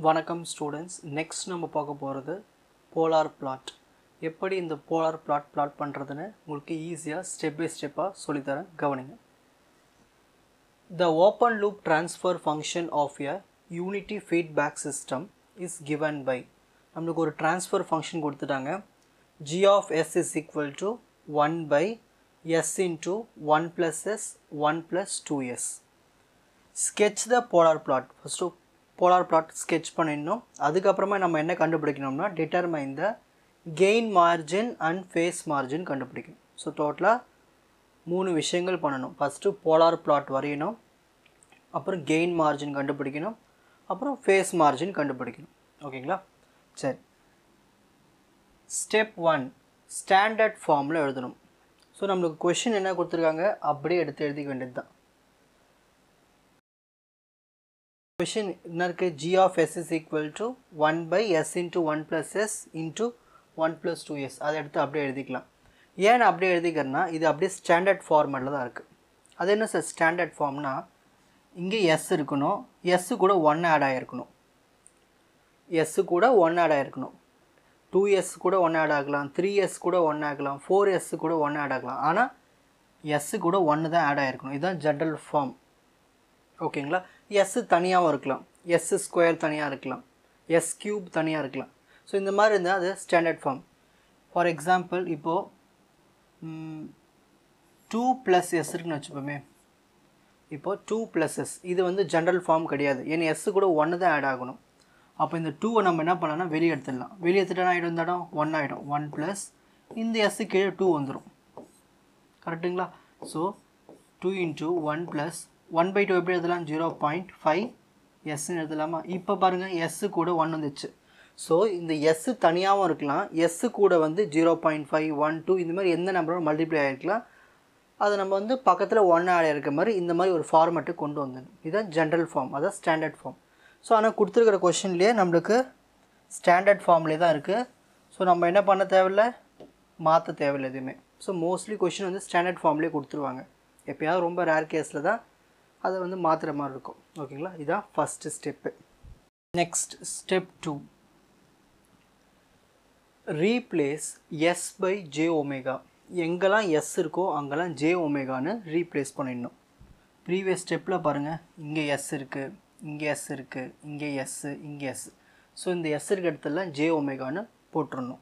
வணக்கம் students. Next நம்ம பார்க்க போகிறது போலார் பிளாட். எப்படி இந்த போலார் பிளாட் பண்ணுறதுன்னு உங்களுக்கு ஈஸியாக ஸ்டெப் பை ஸ்டெப்பாக சொல்லித்தரேன், கவனிங்க. The open loop transfer function of a unity feedback system is given by, நம்மளுக்கு ஒரு transfer function கொடுத்துட்டாங்க. g of s is equal to 1 by s into 1 plus s 1 plus 2s. Sketch the polar plot. First polar plot sketch பண்ணிடணும். அதுக்கப்புறமா நம்ம என்ன கண்டுபிடிக்கணும்னா determine the gain margin and phase margin கண்டுபிடிக்கணும். So டோட்டலாக 3 விஷயங்கள் பண்ணணும். ஃபஸ்ட்டு போலார் பிளாட் வரையணும், அப்புறம் கெயின் மார்ஜின் கண்டுபிடிக்கணும், அப்புறம் ஃபேஸ் மார்ஜின் கண்டுபிடிக்கணும். ஓகேங்களா? சரி, ஸ்டெப் 1 ஸ்டாண்டர்ட் ஃபார்மில் எழுதணும். ஸோ நம்மளுக்கு கொஷின் என்ன கொடுத்துருக்காங்க அப்படியே எடுத்து எழுதிக்க வேண்டியது தான். Question என்ன இருக்கு? g of s is equal to 1 by s into 1 plus s into 1 plus 2s. அதை எடுத்து அப்படியே எழுதிக்கலாம். ஏன் அப்படியே எழுதிக்கிறேன்னா இது அப்படியே ஸ்டாண்டர்ட் ஃபார்மேட்டில் தான் இருக்குது. அது என்ன சார் ஸ்டாண்டர்ட் ஃபார்ம்னா, இங்கே s இருக்கணும், s கூட 1 ஆட் ஆகிருக்கணும், s கூட 1 ஆட் ஆகிருக்கணும், 2s கூட 1 ஆட் ஆகலாம், 3s கூட 1 ஆகலாம், 4s கூட 1 ஆட் ஆகலாம். ஆனால் s கூட 1 தான் ஆட் ஆகிருக்கணும். இதுதான் ஜென்ரல் ஃபார்ம். ஓகேங்களா? எஸ் தனியாகவும் இருக்கலாம், எஸ் ஸ்கொயர் தனியாக இருக்கலாம், எஸ் கியூப் தனியாக இருக்கலாம். ஸோ இந்த மாதிரி இருந்தால் அது ஸ்டாண்டர்ட் ஃபார்ம். ஃபார் எக்ஸாம்பிள் இப்போது 2 + s இருக்குன்னு வச்சுப்போமே. இப்போது 2 + s இது வந்து ஜென்ரல் ஃபார்ம் கிடையாது, ஏன்னா எஸ் கூட 1 தான் ஆட் ஆகணும். அப்போ இந்த 2வை நம்ம என்ன பண்ணலாம்னா வெளியே எடுத்துடலாம். வெளியே எடுத்துட்டா ஆகிடும், இந்த இடம் 1 ஆகிடும். 1 ப்ளஸ் இந்த எஸ் கீழே 2 வந்துடும். கரெக்டுங்களா? ஸோ 2 × 1 + 1/2 எப்படி எழுதலாம்? 0.5 எஸ்ன்னு எழுதலாமா? இப்போ பாருங்கள் எஸ் கூட 1 வந்துச்சு. ஸோ இந்த எஸ் தனியாகவும் இருக்கலாம், எஸ் கூட வந்து 0.5 1 2 இந்த மாதிரி எந்த நம்பரும் மல்டிப்ளை ஆகிருக்கலாம். அதை நம்ம வந்து பக்கத்தில் 1 ஆட் இருக்க மாதிரி இந்த மாதிரி ஒரு ஃபார்மெட்டு கொண்டு வந்துடணும். இதுதான் ஜென்ரல் ஃபார்ம், அதான் ஸ்டாண்டர்ட் ஃபார்ம். ஸோ ஆனால் கொடுத்துருக்கிற கொஷின்லேயே நம்மளுக்கு ஸ்டாண்டர்ட் ஃபார்ம்லேயே தான் இருக்குது. ஸோ நம்ம என்ன பண்ண தேவையில்லை, மாற்ற தேவையில்லை எதுவுமே. ஸோ மோஸ்ட்லி கொஷின் வந்து ஸ்டாண்டர்ட் ஃபார்ம்லேயே கொடுத்துருவாங்க. எப்போயாவது ரொம்ப ரேர் கேஸில் தான் அதை வந்து மாற்றுற மாதிரி இருக்கும். ஓகேங்களா? இதுதான் first step. Next step 2 replace S by J omega. எங்கெல்லாம் எஸ் இருக்கோ அங்கெல்லாம் ஜே ஒமேகான்னு ரீப்ளேஸ் பண்ணிடணும். ப்ரீவியஸ் ஸ்டெப்பில் பாருங்கள், இங்கே எஸ் இருக்குது, இங்கே எஸ் இருக்குது, இங்கே எஸ்ஸு, இங்கே எஸ். ஸோ இந்த எஸ் இருக்க இடத்துல ஜே ஒமேகான்னு போட்டுடணும்.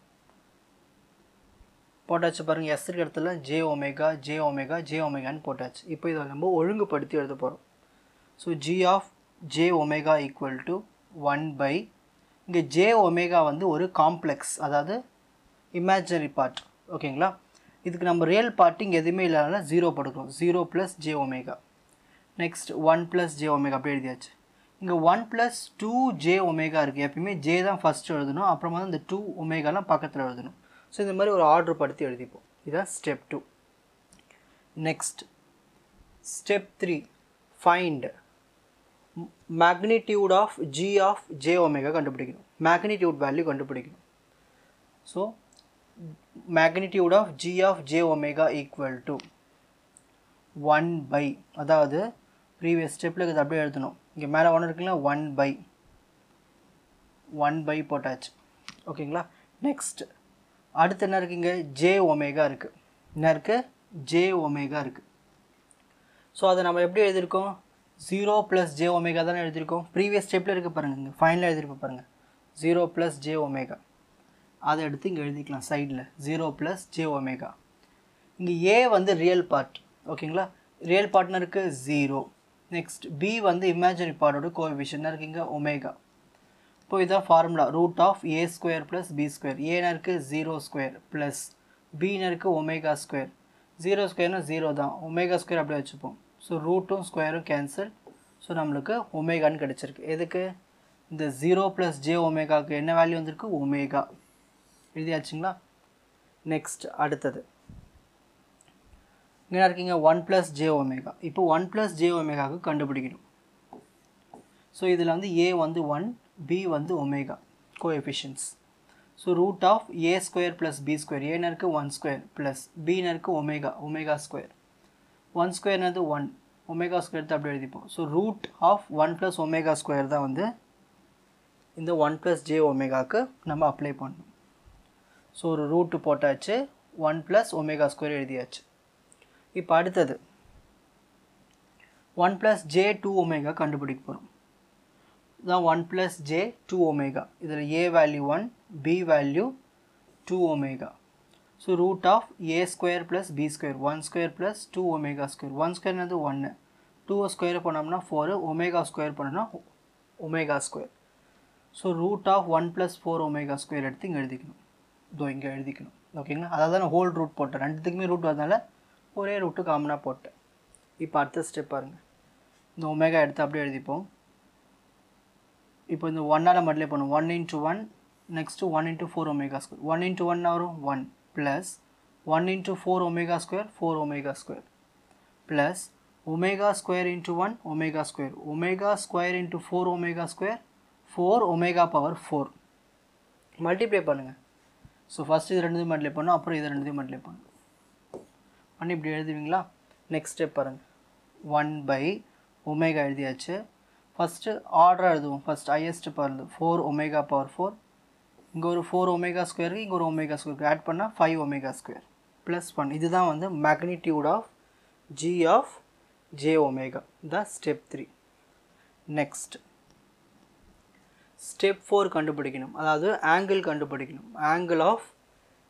போட்டாச்சு பாருங்கள், எஸ் இருக்க இடத்துல J omega J omega J ஒமேகான்னு போட்டாச்சு. இப்போ இதை நம்ம ஒழுங்குபடுத்தி எழுத போகிறோம். So G of J omega equal to 1 by, இங்கே ஜே ஒமேகா வந்து ஒரு காம்ப்ளெக்ஸ், அதாவது இமேஜினரி பார்ட். ஓகேங்களா? இதுக்கு நம்ம ரியல் பார்ட் இங்கே எதுவுமே இல்லாதனால 0 போட்டுக்கிறோம். 0 + J omega. Next 1 + J omega அப்படி எழுதியாச்சு. இங்கே 1 + 2 ஜே ஒமேகா இருக்குது. எப்பயுமே ஜே தான் ஃபஸ்ட்டு எழுதணும், அப்புறமா தான் இந்த 2 ஒமேகாலாம் பக்கத்தில் எழுதணும். ஸோ இந்த மாதிரி ஒரு ஆர்டர் படுத்தி எழுதிப்போம். இதுதான் step 2. Next step 3 find magnitude of G of J omega கண்டுபிடிக்கணும். மேக்னிடியூட் வேல்யூ கண்டுபிடிக்கணும். So magnitude of G of J omega equal to 1 by, அதாவது ப்ரீவியஸ் ஸ்டெப்பில் இது அப்படியே எழுதணும். இங்கே மேலே 1 இருக்குங்களா, 1 பை போட்டாச்சு. ஓகேங்களா? நெக்ஸ்ட் அடுத்து என்ன இருக்குங்க, ஜே ஒமேகா இருக்குது. என்ன இருக்குது? ஜே ஒமேகா இருக்குது. ஸோ அதை நம்ம எப்படி எழுதியிருக்கோம்? 0 + ஜே ஒமேகா தானே எழுதியிருக்கோம். ப்ரீவியஸ் ஸ்டெப்பில் இருக்க பாருங்கள், இங்கே ஃபைனலாக எழுதியிருப்போம் பாருங்கள், 0 + ஜே ஒமேகா. அதை எடுத்து இங்கே எழுதிக்கலாம் சைடில், 0 + ஜே ஒமேகா. இங்கே ஏ வந்து ரியல் பார்ட். ஓகேங்களா? ரியல் பார்ட்னர் இருக்குது 0. நெக்ஸ்ட் பி வந்து இமேஜினரி பார்ட்டோட கோஎஃபிஷியன்ட் இருக்குங்க ஒமேகா. இப்போ இதுதான் ஃபார்முலா, √(a² + b²). ஏன்னா இருக்குது 0² ப்ளஸ் பின்னு இருக்குது ஒமேகா². 0² 0 தான், ஒமேகா² அப்படியே வச்சுப்போம். ஸோ ரூட்டும் ஸ்கொயரும் கேன்சல். ஸோ நம்மளுக்கு ஒமேகான்னு கிடச்சிருக்கு. எதுக்கு? இந்த 0 + ஜே ஒமேகாவுக்கு என்ன வேல்யூ வந்திருக்கு? ஒமேகா. எழுதியாச்சுங்களா? நெக்ஸ்ட் அடுத்தது இங்கே இருக்கீங்க 1 + ஜே ஒமேகா. இப்போ 1 + ஜே ஒமேகாவுக்கு கண்டுபிடிக்கணும். ஸோ இதில் வந்து ஏ வந்து 1, b வந்து omega coefficients. So √(a² + b²). ஏன்னா இருக்குது 1² ப்ளஸ் பின்னு இருக்குது ஒமேகா². 1² என்னது 1, ஒமேகா² எடுத்து அப்படியே எழுதிப்போம். ஸோ √(1 + ஒமேகா² தான் வந்து இந்த 1 + j ஒமேகாக்கு நம்ம அப்ளை பண்ணணும். ஸோ ஒரு ரூட்டு போட்டாச்சு, 1 + ω² எழுதியாச்சு. இப்போ அடுத்தது 1 + j 2ω கண்டுபிடிக்க போகிறோம். இதான் 1 + j 2ω. இதில் a value 1, b value 2ω. So root of a² + b², 1² + 2ω². 1² என்னது 1, 2 பண்ணோம்னா 4, ω² பண்ணோம்னா ω². ஸோ ரூட் ஆஃப் 1 + 4ω² எடுத்து இங்கே எழுதிக்கணும். இதோ இங்கே எழுதிக்கணும். ஓகேங்களா? அதாவது நான் ஹோல் ரூட் போட்டேன், ரெண்டுத்துக்குமே ரூட் வரதுனால ஒரே ரூட்டு காமனாக போட்டேன். இப்போ அடுத்த ஸ்டெப் பாருங்கள். இந்த ஒமேகா எடுத்து அப்படியே எழுதிப்போம். இப்போ இந்த 1ஆல் மல்டிப்ளை பண்ணுவோம். 1 × 1, நெக்ஸ்ட்டு 1 × 4ω². 1 × 1 வரும் 1 ப்ளஸ் 1 × 4ω², 4ω² ப்ளஸ் ω² × 1 ω², ω² × 4ω², 4ω⁴. மல்டிப்ளை பண்ணுங்கள். ஸோ ஃபஸ்ட்டு இது ரெண்டுத்தையும் மல்டிப்ளை பண்ணணும், அப்புறம் இது ரெண்டுத்தையும் மல்டிப்ளை பண்ணணும். பண்ணி இப்படி எழுதுவீங்களா? நெக்ஸ்ட் ஸ்டெப் பாருங்கள். 1/ω எழுதியாச்சு. ஃபஸ்ட்டு ஆர்டராக எழுதுவோம். ஃபஸ்ட் ஹையஸ்ட் பாருங்கள் 4ω⁴. இங்கே ஒரு 4ω², இங்கே ஒரு ω² ஆட் பண்ணால் 5ω² ப்ளஸ் 1. இதுதான் வந்து magnitude of g of jω. The step 3. Next step 4 கண்டுபிடிக்கணும். அதாவது ஆங்கிள் கண்டுபிடிக்கணும். Angle of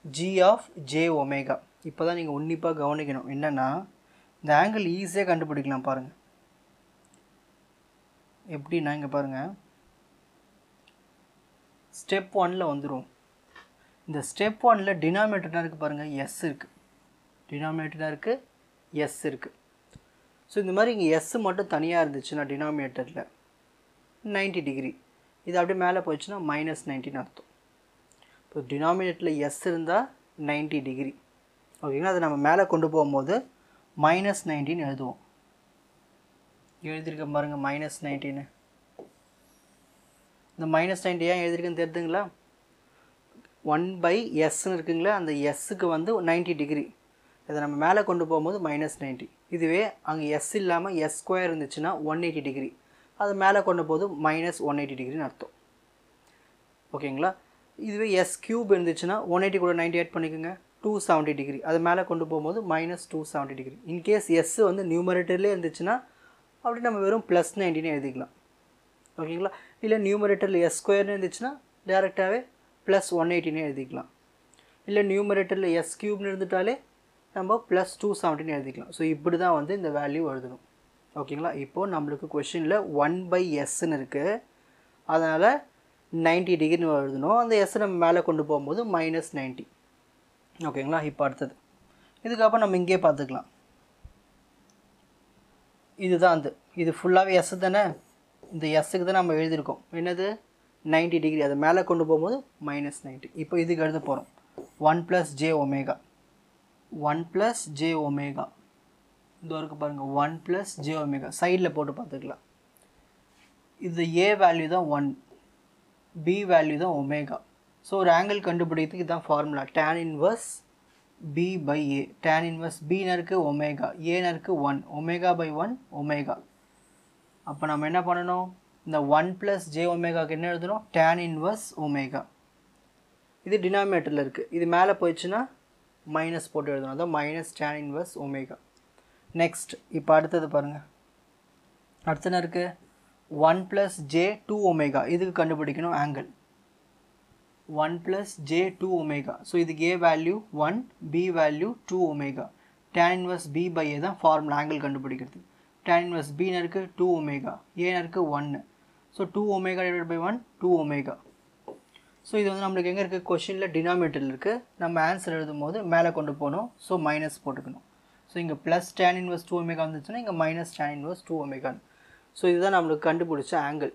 g of jω. இப்போ தான் நீங்கள் உன்னிப்பாக கவனிக்கணும். என்னென்னா இந்த ஆங்கிள் ஈஸியாக கண்டுபிடிக்கலாம் பாருங்கள். எப்படின்னா இங்கே பாருங்கள், ஸ்டெப் 1ல் வந்துடும். இந்த ஸ்டெப் 1ல் டினாமினேட்டராக இருக்குது பாருங்கள், எஸ் இருக்குது. டினாமினேட்டராக இருக்குது, எஸ் இருக்குது. ஸோ இந்த மாதிரி இங்கே எஸ் மட்டும் தனியாக இருந்துச்சுன்னா டினாமினேட்டரில் 90 டிகிரி, இது அப்படியே மேலே போயிடுச்சுன்னா -90ன்னு அர்த்தம். இப்போ டினாமினேட்டரில் எஸ் இருந்தால் 90 டிகிரி. ஓகேங்களா? அதை நம்ம மேலே கொண்டு போகும்போது -90ன்னு எழுதுவோம். எழுதியிருக்க பாருங்கள் -90ன்னு. இந்த -90 ஏன் எழுதியிருக்குன்னு தெரியுதுங்களா? 1/sன்னு இருக்குங்களா, அந்த எஸ்ஸுக்கு வந்து 90 டிகிரி. இதை நம்ம மேலே கொண்டு போகும்போது -90. இதுவே அங்கே எஸ் இல்லாமல் s² இருந்துச்சுன்னா 180 டிகிரி. அது மேலே கொண்டு போது -180 டிகிரின்னு அர்த்தம். ஓகேங்களா? இதுவே s³ இருந்துச்சுன்னா 180 கூட 90 ஆட் பண்ணிக்கோங்க, 270 டிகிரி. அது மேலே கொண்டு போகும்போது -270 டிகிரி. இன்கேஸ் எஸ் வந்து நியூமரேட்டர்லேயே இருந்துச்சுன்னா அப்படி நம்ம வெறும் +90ன்னு எழுதிக்கலாம். ஓகேங்களா? இல்லை நியூமரேட்டரில் s² இருந்துச்சுன்னா டேரெக்டாகவே +180ன்னு எழுதிக்கலாம். இல்லை நியூமரேட்டரில் s³ இருந்துட்டாலே நம்ம +270ன்னு எழுதிக்கலாம். ஸோ இப்படி தான் வந்து இந்த வேல்யூ எழுதணும். ஓகேங்களா? இப்போது நம்மளுக்கு கொஷினில் 1/sன்னு இருக்குது, அதனால் 90 டிகிரின்னு எழுதணும். அந்த எஸ் நம்ம மேலே கொண்டு போகும்போது -90. ஓகேங்களா? இப்போ அடுத்தது இதுக்கப்புறம் நம்ம இங்கே பார்த்துக்கலாம். இதுதான் அது, இது ஃபுல்லாகவே எஸ் தானே. இந்த எஸ்ஸுக்கு தான் நம்ம எழுதியிருக்கோம் என்னது 90 டிகிரி. அதை மேலே கொண்டு போகும்போது -90. இப்போ இதுக்கு எழுத போகிறோம் 1 + jω. 1 + jω இது வரைக்கும் பாருங்கள். 1 + jω சைடில் போட்டு பார்த்துக்கலாம். இது a வேல்யூ தான் 1, b வேல்யூ தான் ω. ஸோ ஒரு ஆங்கிள் கண்டுபிடிக்கிறதுக்கு இதுதான் formula. tan 1 b/a. tan 1 b நருக்கு ω, a நருக்கு 1, ω/1 ω. அப்போ நம்ம என்ன பண்ணணும்? இந்த 1 + jω என்ன எழுதணும்? tan 1 ω. இது டினாமினேட்டரில் இருக்குது, இது மேலே போயிடுச்சுன்னா மைனஸ் போட்டு எழுதணும். அதான் -tan 1 ω. நெக்ஸ்ட் இப்போ அடுத்தது பாருங்கள். அடுத்து என்ன இருக்குது? 1 + j 2ω. இதுக்கு கண்டுபிடிக்கணும் ஆங்கிள். 1 + j 2ω. ஸோ இதுக்கு a value 1, b value 2ω. tan 1 b/a தான் ஃபார்முலா ஆங்கிள் கண்டுபிடிக்கிறது. tan 1 b நருக்கு 2ω, a நருக்கு 1. ஸோ 2ω/1 2ω. ஸோ இது வந்து நம்மளுக்கு எங்கே இருக்குது? கொஷினில் டினாமினேட்டரில் இருக்குது. நம்ம ஆன்சர் எழுதும் போது மேலே கொண்டு போகணும். ஸோ மைனஸ் போட்டுக்கணும். ஸோ இங்கே +tan 1 2ω வந்துச்சுன்னா இங்கே -tan 1 2ω. ஸோ இதுதான் நம்மளுக்கு கண்டுபிடிச்ச angle.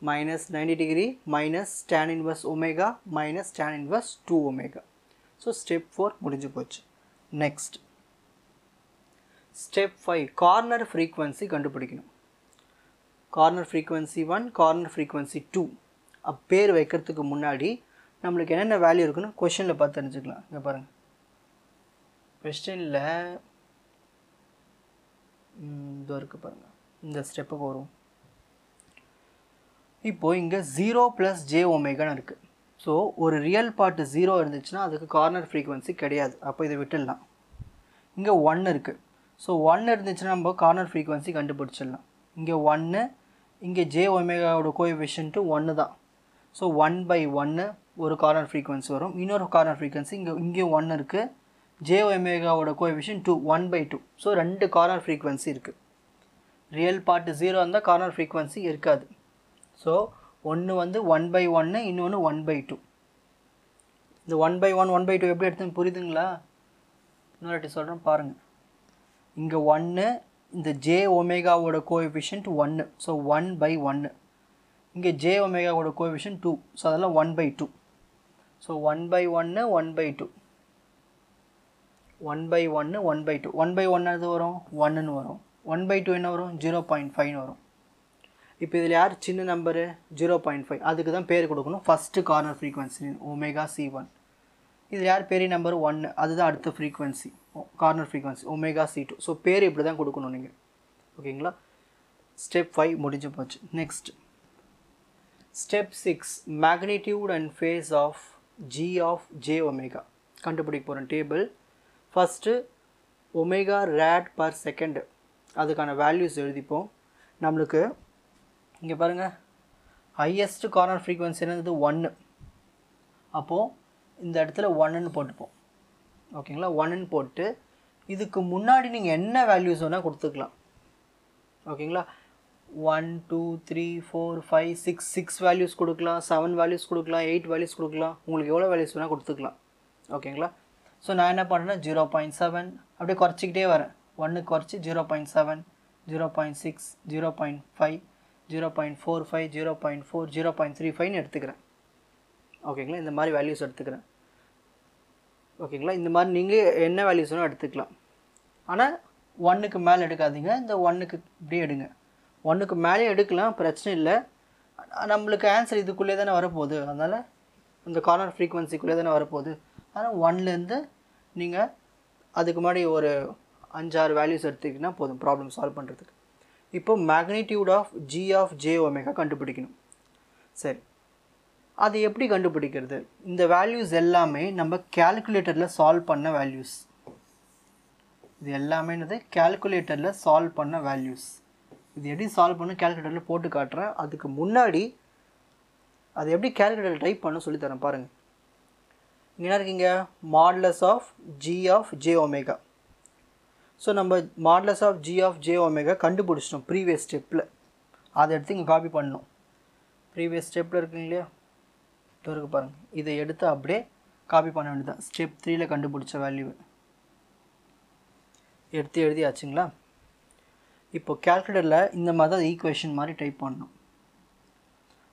-90 degree -tan 1 ω -tan 1 2ω. So step 4 முடிஞ்சு போச்சு. நெக்ஸ்ட் ஸ்டெப் 5 கார்னர் ஃப்ரீக்வன்சி கண்டுபிடிக்கணும். Corner frequency 1, corner frequency 2. பேர் வைக்கிறதுக்கு முன்னாடி நம்மளுக்கு என்னென்ன வேல்யூ இருக்குன்னு கொஷனில் பார்த்து தெரிஞ்சுக்கலாம். இங்கே பாருங்கள், கொஸ்டினில் இது இருக்குது பாருங்கள். இந்த ஸ்டெப்புக்கு வரும். இப்போது இங்கே 0 + j ஒமேகான்னு இருக்குது. ஸோ ஒரு ரியல் பார்ட் 0 இருந்துச்சுன்னா அதுக்கு கார்னர் ஃப்ரீக்வன்சி கிடையாது. அப்போ இதை விட்டுடலாம். இங்கே 1 இருக்குது. ஸோ 1 இருந்துச்சுன்னா நம்ம கார்னர் ஃப்ரீக்வன்சி கண்டுபிடிச்சிடலாம். இங்கே 1, இங்கே j ஒமேகாவோட கோஎஃபிஷியன்ட்டு 1 தான். ஸோ 1/1 ஒரு கார்னர் ஃப்ரீக்வன்சி வரும். இன்னொரு கார்னர் ஃப்ரீக்வன்சி இங்கே 1 இருக்குது. j ஒமேகாவோட கோஎஃபிஷியன்ட் 2, 1/2. ஸோ 2 கார்னர் ஃப்ரீக்வன்சி இருக்குது. ரியல் பார்ட் 0 இருந்தால் கார்னர் ஃப்ரீக்வன்சி இருக்காது. ஸோ ஒன்று வந்து 1/1, இன்னொன்று 1/2. இந்த 1/1, 1/2 எப்படி எடுத்துன்னு புரியுதுங்களா? இன்னொரு வாட்டி சொல்கிறேன் பாருங்கள். இங்கே 1, இந்த j ஒமேகாவோட கோஎஃபிஷியன்ட் 1, ஸோ 1/1. இங்கே j ஒமேகாவோட கோஎஃபிஷியன்ட் 2, ஸோ அதெல்லாம் 1/2. ஸோ 1/1, 1/2. 1/1, 1/2. 1/1 எது வரும்? 1ன்னு வரும். 1/2 என்ன வரும்? 0.5 வரும். இப்போ இதில் யார் சின்ன நம்பரு? 0.5. அதுக்கு தான் பேர் கொடுக்கணும். First corner frequency omega C1. இதில் யார் பெரிய நம்பர்? 1. அதுதான் அடுத்த frequency, corner frequency omega C2. So பேர் இப்படி தான் கொடுக்கணும் நீங்கள். ஓகேங்களா? ஸ்டெப் 5 முடிஞ்சு போச்சு. Next step 6 magnitude and phase of g of j omega கண்டுபிடிக்க போகிறோம். Table first omega rad per second, அதுக்கான வேல்யூஸ் எழுதிப்போம். நம்மளுக்கு இங்கே பாருங்கள், ஹையஸ்ட் கார்னர் ஃப்ரீக்வன்சி என்னது? 1. அப்போது இந்த இடத்துல 1ன்னு போட்டுப்போம். ஓகேங்களா? 1ன்னு போட்டு இதுக்கு முன்னாடி நீங்கள் என்ன வேல்யூஸ் வேணால் கொடுத்துக்கலாம். ஓகேங்களா? 1 2 3 4 5 6 வேல்யூஸ் கொடுக்கலாம், 7 வேல்யூஸ் கொடுக்கலாம், 8 வேல்யூஸ் கொடுக்கலாம். உங்களுக்கு எவ்வளோ வேல்யூஸ் வேணால் கொடுத்துக்கலாம். ஓகேங்களா? ஸோ நான் என்ன பண்ணுறேன்னா 0.7 அப்படியே குறைச்சிக்கிட்டே வரேன். 1 குறைச்சி 0.7, 0.6, 0.5, 0.45, 0.4, 0.35 எடுத்துக்கிறேன். ஓகேங்களா? இந்த மாதிரி வேல்யூஸ் எடுத்துக்கிறேன். ஓகேங்களா? இந்த மாதிரி நீங்கள் என்ன வேல்யூஸ் வேணும் எடுத்துக்கலாம். ஆனால் 1க்கு மேலே எடுக்காதீங்க. இந்த 1க்கு இப்படியே எடுங்க. 1க்கு மேலே எடுக்கலாம், பிரச்சனை இல்லை. நம்மளுக்கு ஆன்சர் இதுக்குள்ளே தானே வரப்போகுது. அதனால் இந்த கார்னர் ஃப்ரீக்வன்சிக்குள்ளே தானே வரப்போகுது. ஆனால் 1லேருந்து நீங்கள் அதுக்கு முன்னாடி ஒரு 5-6 வேல்யூஸ் எடுத்துக்கிட்டிங்கன்னா போதும் ப்ராப்ளம் சால்வ் பண்ணுறதுக்கு. இப்போ magnitude of g of j omega கண்டுபிடிக்கணும். சரி, அது எப்படி கண்டுபிடிக்கிறது? இந்த வேல்யூஸ் எல்லாமே நம்ம கேல்குலேட்டரில் சால்வ் பண்ண வேல்யூஸ். இது எல்லாமே என்னது? கேல்குலேட்டரில் சால்வ் பண்ண வேல்யூஸ். இது எப்படி சால்வ் பண்ண கேல்குலேட்டரில் போட்டு காட்டுறேன். அதுக்கு முன்னாடி அது எப்படி கேல்குலேட்டரில் டைப் பண்ண சொல்லித்தரேன் பாருங்கள். இங்கே என்ன இருக்கீங்க? Modulus of g of j omega. So நம்ம modulus of g of j omega கண்டுபிடிச்சிட்டோம் ப்ரீவியஸ் ஸ்டெப்பில். அதை எடுத்து இங்கே காப்பி பண்ணணும். ப்ரீவியஸ் ஸ்டெப்பில் இருக்குங்க இல்லையா? இருக்கு பாருங்கள். இதை எடுத்து அப்படியே காப்பி பண்ண வேண்டியதான். ஸ்டெப் 3ல் கண்டுபிடிச்ச வேல்யூ எடுத்து எழுதியாச்சுங்களா? இப்போ கேல்குலேட்டரில் இந்த மாதிரி தான் ஈக்குவேஷன் மாதிரி டைப் பண்ணணும்.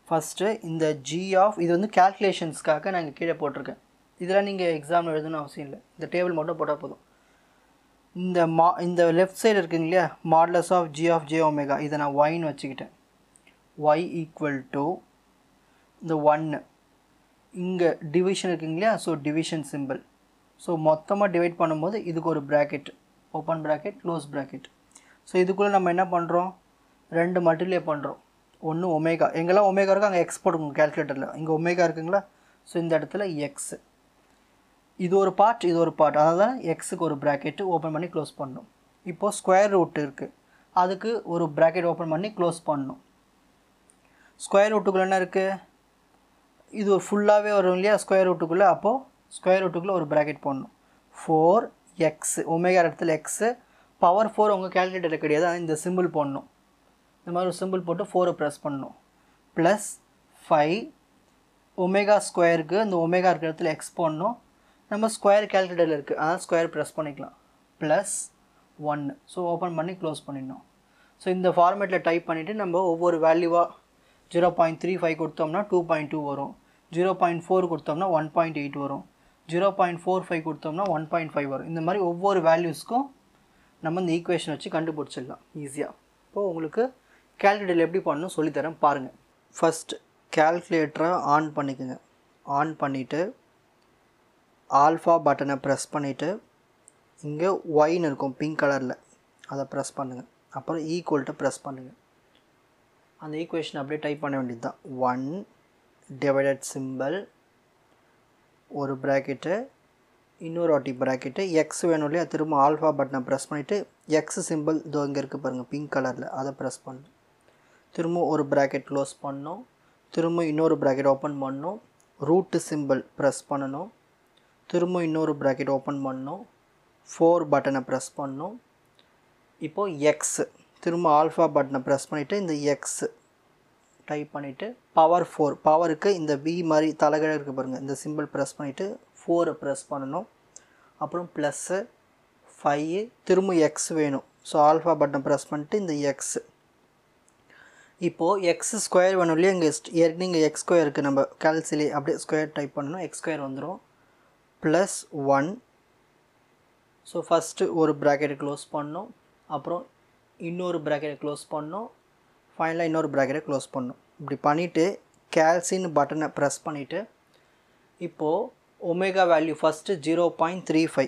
ஃபஸ்ட்டு இந்த g ஆஃப், இது வந்து கேல்குலேஷன்ஸ்க்காக நான் இங்கே கீழே போட்டிருக்கேன். இதெல்லாம் நீங்கள் எக்ஸாம் எழுதணும்னு அவசியம் இல்லை. இந்த டேபிள் மட்டும் போட்டால் போதும். இந்த லெஃப்ட் சைடு இருக்குங்க இல்லையா? Modulus of g of j omega, இதை நான் yன்னு வச்சுக்கிட்டேன். y ஈக்குவல் டு இந்த 1. இங்கே டிவிஷன் இருக்குங்க இல்லையா? So division simple. ஸோ மொத்தமாக டிவைட் பண்ணும்போது இதுக்கு ஒரு bracket, open bracket, close bracket. So இதுக்குள்ளே நம்ம என்ன பண்ணுறோம்? 2 மல்டிப்ளை பண்ணுறோம். ஒன்று ஒமேகா, எங்கெல்லாம் ஒமேகா இருக்கோ அங்கே எக்ஸ் போட்டுக்கோங்க கேல்குலேட்டரில். இங்கே ஒமேகா இருக்குங்களா? ஸோ இந்த இடத்துல எக்ஸ். இது ஒரு பார்ட், இது ஒரு பார்ட். அதாவது எக்ஸுக்கு ஒரு ப்ராக்கெட்டு ஓப்பன் பண்ணி க்ளோஸ் பண்ணணும். இப்போது ஸ்கொயர் ரூட் இருக்குது, அதுக்கு ஒரு ப்ராக்கெட் ஓப்பன் பண்ணி க்ளோஸ் பண்ணணும். ஸ்கொயர் ரூட்டுக்குள்ளே என்ன இருக்குது? இது ஒரு ஃபுல்லாகவே வரும் இல்லையா ஸ்கொயர் ரூட்டுக்குள்ளே? அப்போது ஸ்கொயர் ரூட்டுக்குள்ளே ஒரு ப்ராக்கெட் போடணும். 4x, ஒமேகா இடத்துல எக்ஸு, பவர் 4 உங்கள் கேல்குலேட்டரில் கிடையாது, ஆனால் இந்த சிம்பிள் போடணும். இந்த மாதிரி ஒரு சிம்பிள் போட்டு 4 ப்ரெஸ் பண்ணணும். ப்ளஸ் 5 ஒமேகா ஸ்கொயருக்கு இந்த ஒமேகா இருக்கிற இடத்துல எக்ஸ் போடணும். நம்ம ஸ்கொயர் கேல்குலேட்டரில் இருக்குது, அதான் ஸ்கொயர் ப்ரெஸ் பண்ணிக்கலாம். ப்ளஸ் 1. ஸோ ஓப்பன் பண்ணி க்ளோஸ் பண்ணிடணும். ஸோ இந்த ஃபார்மேட்டில் டைப் பண்ணிவிட்டு நம்ம ஒவ்வொரு வேல்யூவாக 0.35 கொடுத்தோம்னா 2.2 வரும். 0.4 கொடுத்தோம்னா 1.8 வரும். 0.45 கொடுத்தோம்னா 1.5 வரும். இந்த மாதிரி ஒவ்வொரு வேல்யூஸ்க்கும் நம்ம இந்த ஈக்குவேஷன் வச்சு கண்டுபிடிச்சிடலாம் ஈஸியாக. இப்போது உங்களுக்கு கேல்குலேட்டரில் எப்படி பண்ணணும் சொல்லித்தரேன் பாருங்கள். ஃபஸ்ட் கேல்குலேட்டரை ஆன் பண்ணிக்கோங்க. ஆன் பண்ணிவிட்டு ஆல்ஃபா பட்டனை ப்ரெஸ் பண்ணிவிட்டு இங்கே ஒய்ன்னு இருக்கும் பிங்க் கலரில், அதை ப்ரெஸ் பண்ணுங்கள். அப்புறம் ஈக்குவல்ட்டு ப்ரெஸ் பண்ணுங்கள். அந்த ஈக்குவேஷன் அப்படியே டைப் பண்ண வேண்டியது தான். 1 டிவைடட் சிம்பிள் ஒரு ப்ராக்கெட்டு இன்னொரு வாட்டி ப்ராக்கெட்டு எக்ஸ் வேணும் இல்லையா, திரும்ப ஆல்ஃபா பட்டனை ப்ரெஸ் பண்ணிவிட்டு எக்ஸ் சிம்பிள் இதோ இங்கே இருக்குது பாருங்கள் பிங்க் கலரில், அதை ப்ரெஸ் பண்ணணும். திரும்ப ஒரு ப்ராக்கெட் க்ளோஸ் பண்ணணும், திரும்ப இன்னொரு ப்ராக்கெட் ஓப்பன் பண்ணணும், ரூட்டு சிம்பிள் ப்ரெஸ் பண்ணணும், திரும்ப இன்னொரு ப்ராக்கெட் ஓப்பன் பண்ணணும், 4 பட்டனை ப்ரெஸ் பண்ணணும். இப்போது எக்ஸ் திரும்ப ஆல்ஃபா பட்டனை ப்ரெஸ் பண்ணிவிட்டு இந்த எக்ஸ் டைப் பண்ணிவிட்டு பவர் 4 பவருக்கு இந்த வி மாதிரி தலைகீழ இருக்குது பாருங்கள், இந்த சிம்பிள் ப்ரெஸ் பண்ணிவிட்டு 4 ப்ரெஸ் பண்ணணும். அப்புறம் ப்ளஸ்ஸு 5 திரும்ப எக்ஸ் வேணும். ஸோ ஆல்ஃபா பட்டனை ப்ரெஸ் பண்ணிட்டு இந்த எக்ஸ். இப்போது எக்ஸ் ஸ்கொயர் வேணும் இல்லையா, இங்கே ஏற்கனவே இங்கே எக்ஸ் ஸ்கொயர் இருக்குது, நம்ம கால்சிலே அப்படியே ஸ்கொயர் டைப் பண்ணணும், எக்ஸ் ஸ்கொயர் வந்துடும். ப்ளஸ் 1. ஸோ ஃபஸ்ட்டு ஒரு ப்ராக்கெட்டை க்ளோஸ் பண்ணணும், அப்புறம் இன்னொரு ப்ராக்கெட்டை க்ளோஸ் பண்ணணும், ஃபைனலாக இன்னொரு ப்ராக்கெட்டை க்ளோஸ் பண்ணணும். இப்படி பண்ணிவிட்டு கேல்சின்னு பட்டனை ப்ரெஸ் பண்ணிவிட்டு இப்போது ஒமேகா வேல்யூ ஃபஸ்ட்டு 0.35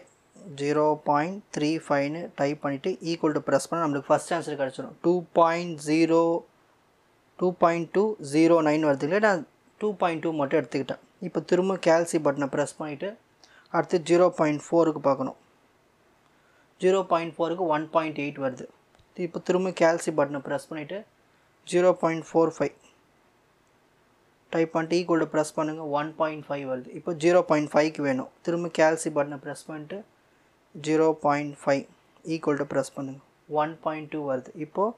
0.35ன்னு டைப் பண்ணிவிட்டு ஈக்குவல் டு ப்ரெஸ் பண்ணால் நம்மளுக்கு ஃபஸ்ட் ஆன்சர் கிடச்சிடும். 2.209 வருது இல்லை, நான் 2.2 மட்டும் எடுத்துக்கிட்டேன். இப்போ திரும்ப கேல்சி பட்டனை ப்ரெஸ் பண்ணிவிட்டு அடுத்து 0.4க்கு பார்க்கணும். 0.4க்கு 1.8 வருது. இப்போ திரும்ப கேல்சி பட்டனை ப்ரெஸ் பண்ணிவிட்டு 0.45 டைப் பண்ணிட்டு ஈக்குவல் டு ப்ரெஸ் பண்ணுங்கள், 1.5 வருது. இப்போ 0.5க்கு வேணும், திரும்ப கேல்சி பட்டனை ப்ரெஸ் பண்ணிட்டு 0.5 ஈக்குவல் டு ப்ரெஸ் பண்ணுங்கள், 1.2 வருது. இப்போது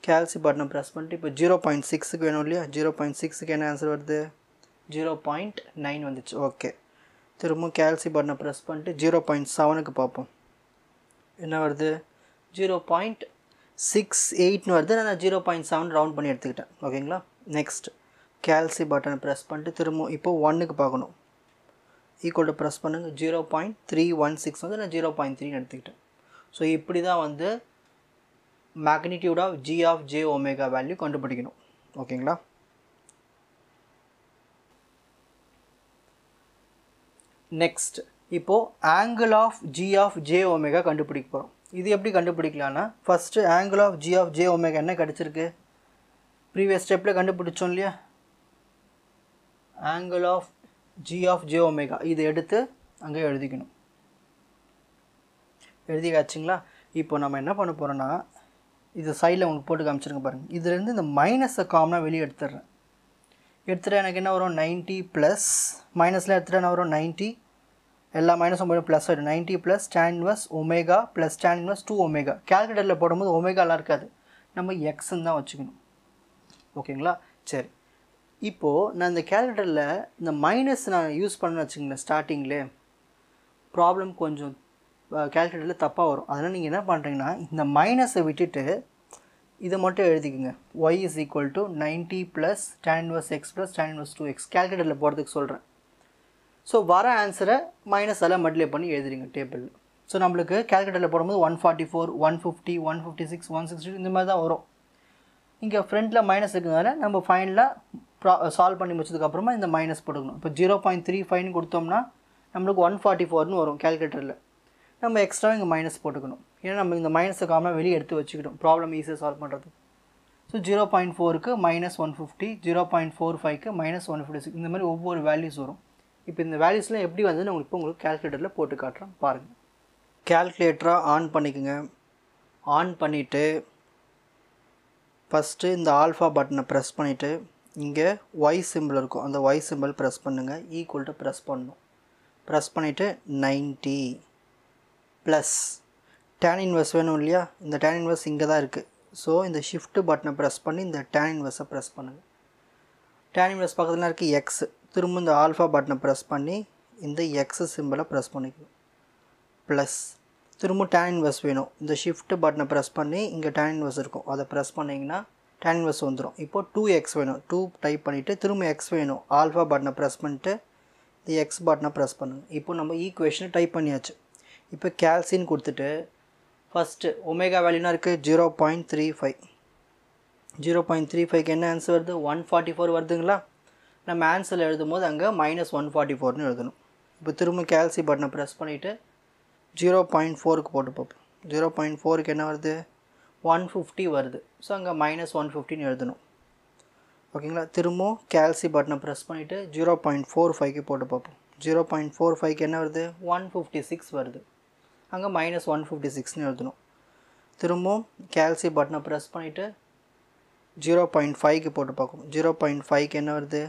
கேல்சி பட்டனை ப்ரெஸ் பண்ணிட்டு இப்போ 0.6க்கு வேணும் இல்லையா, 0.6க்கு என்ன ஆன்சர் வருது, 0.9 வந்துச்சு. ஓகே, திரும்ப கேல்சி பட்டனை ப்ரெஸ் பண்ணிட்டு 0.7க்கு பார்ப்போம், என்ன வருது 0.68ன்னு வருது. நான் 0.7 ரவுண்ட் பண்ணி எடுத்துக்கிட்டேன். ஓகேங்களா. நெக்ஸ்ட் கேல்சி பட்டனை ப்ரெஸ் பண்ணிட்டு திரும்ப இப்போது 1க்கு பார்க்கணும், ஈக்குவல் டு ப்ரெஸ் பண்ணுங்கள், 0.316 வந்து நான் 0.3ன்னு எடுத்துக்கிட்டேன். ஸோ இப்படி தான் வந்து magnitude of G of J omega value கண்டுபிடிக்கணும். ஓகேங்களா. நெக்ஸ்ட் இப்போது angle of G of J omega கண்டுபிடிக்க போகிறோம். இது எப்படி கண்டுபிடிக்கலான்னா, first angle of G of J omega என்ன கிடச்சிருக்கு, ப்ரீவியஸ் ஸ்டெப்பில் கண்டுபிடிச்சோம் இல்லையா, angle of G of J omega இது எடுத்து அங்கே எழுதிக்கணும். எழுதிக்காச்சுங்களா. இப்போ நம்ம என்ன பண்ண போகிறோன்னா, இது சைடில் உங்களுக்கு போட்டு காமிச்சிருங்க பாருங்கள், இதுலேருந்து இந்த மைனஸை காமனாக வெளியே எடுத்துடுறேன். எடுத்துகிட்டு எனக்கு என்ன வரும் 90 ப்ளஸ் மைனஸில் எடுத்துகிட்டு என்ன வரும் 90, எல்லா மைனஸும் போய்டும் ப்ளஸ் ஆகிடும். 90 plus tan inverse omega plus tan inverse 2 omega. கேல்குலேட்டரில் போடும்போது ஒமேகாலாம் இருக்காது, நம்ம எக்ஸ்ன்னு தான் வச்சுக்கணும். ஓகேங்களா. சரி, இப்போது நான் இந்த கேல்குலேட்டரில் இந்த மைனஸ் நான் யூஸ் பண்ணேன்னு வச்சுக்கோங்களேன், ஸ்டார்டிங்லேயே ப்ராப்ளம் கொஞ்சம் கேல்குலேட்டரில் தப்பாக வரும். அதனால் நீங்கள் என்ன பண்ணுறீங்கன்னா, இந்த மைனஸை விட்டுட்டு இதை மட்டும் எழுதிக்குங்க. y is equal to 90 plus tan inverse x plus tan inverse 2x. கேல்குலேட்டரில் போகிறதுக்கு சொல்கிறேன். ஸோ வர ஆன்சரை மைனஸ் எல்லாம் மல்டிப்ளை பண்ணி எழுதுறீங்க டேபிளில். ஸோ நம்மளுக்கு கேல்குலேட்டரில் போடும்போது 144 150 156 160 இந்த மாதிரி தான் வரும். இங்கே ஃப்ரண்ட்டில் மைனஸ் இருக்கிறதுனால நம்ம ஃபைனலாக சால்வ் பண்ணி முடிச்சதுக்கப்புறமா இந்த மைனஸ் போட்டுக்கணும். இப்போ 0.35ன்னு கொடுத்தோம்னா நம்மளுக்கு 144ன்னு வரும் கேல்குலேட்டரில். நம்ம எக்ஸ்ட்ரா இங்கே மைனஸ் போட்டுக்கணும், ஏன்னா நம்ம இந்த மைனஸை காமனாக வெளியே எடுத்து வச்சுக்கிட்டோம் ப்ராப்ளம் ஈஸியாக சால்வ் பண்ணுறது. ஸோ 0.4க்கு -150, 0.45க்கு -156, இந்த மாதிரி ஒவ்வொரு வேல்யூஸ் வரும். இப்போ இந்த வேல்யூஸ்லாம் எப்படி வந்து நான் உங்களுக்கு கேல்குலேட்டரில் போட்டு காட்டுறேன் பாருங்கள். கேல்குலேட்டராக ஆன் பண்ணிக்கோங்க. ஆன் பண்ணிவிட்டு ஃபஸ்ட்டு இந்த ஆல்ஃபா பட்டனை ப்ரெஸ் பண்ணிவிட்டு இங்கே ஒய் சிம்பிள் இருக்கும், அந்த ஒய் சிம்பிள் ப்ரெஸ் பண்ணுங்கள், ஈக்குவல் டு ப்ரெஸ் பண்ணணும். ப்ரெஸ் பண்ணிவிட்டு 90 ப்ளஸ் tan இன்வர்ஸ் வேணும் இல்லையா, இந்த tan இன்வர்ஸ் இங்கே தான் இருக்குது. ஸோ இந்த ஷிஃப்ட் பட்டனை ப்ரெஸ் பண்ணி இந்த tan இன்வர்ஸை ப்ரெஸ் பண்ணுங்கள். tan இன்வர்ஸ் பக்கத்தில் இருக்குது எக்ஸ், திரும்ப இந்த ஆல்ஃபா பட்டனை ப்ரெஸ் பண்ணி இந்த எக்ஸ் சிம்பிளை ப்ரெஸ் பண்ணிக்கணும். ப்ளஸ் திரும்ப tan இன்வர்ஸ் வேணும், இந்த ஷிஃப்ட் பட்டனை ப்ரெஸ் பண்ணி இங்கே tan இன்வர்ஸ் இருக்கும், அதை ப்ரெஸ் பண்ணிங்கன்னா tan இன்வர்ஸ் வந்துடும். இப்போது 2x வேணும், 2 டைப் பண்ணிவிட்டு திரும்ப x வேணும், ஆல்ஃபா பட்டனை ப்ரெஸ் பண்ணிட்டு இந்த எக்ஸ் பட்டனை ப்ரெஸ் பண்ணுங்கள். இப்போ நம்ம ஈக்குவேஷனை டைப் பண்ணியாச்சு. இப்போ கேல்சின்னு கொடுத்துட்டு ஃபஸ்ட்டு ஒமேகா வேல்யூனா இருக்குது 0.35. 0.35க்கு என்ன ஆன்சர் வருது 144 வருதுங்களா. நம்ம ஆன்சரில் எழுதும் போது அங்கே -144ன்னு எழுதணும். இப்போ திரும்ப கேல்சி பட்டனை ப்ரெஸ் பண்ணிவிட்டு 0.4க்கு போட்டு பார்ப்போம். 0.4க்கு என்ன வருது 150 வருது. ஸோ அங்கே -150ன்னு எழுதணும். ஓகேங்களா. திரும்பவும் கேல்சி பட்டனை ப்ரெஸ் பண்ணிவிட்டு 0.45க்கு போட்டு பார்ப்போம். 0.45க்கு என்ன வருது? 156 வருது. அங்கே -156ன்னு எழுதணும். திரும்பவும் கேல்சி பட்டனை ப்ரெஸ் பண்ணிவிட்டு 0.5க்கு போட்டு பார்க்கணும். 0.5க்கு என்ன வருது?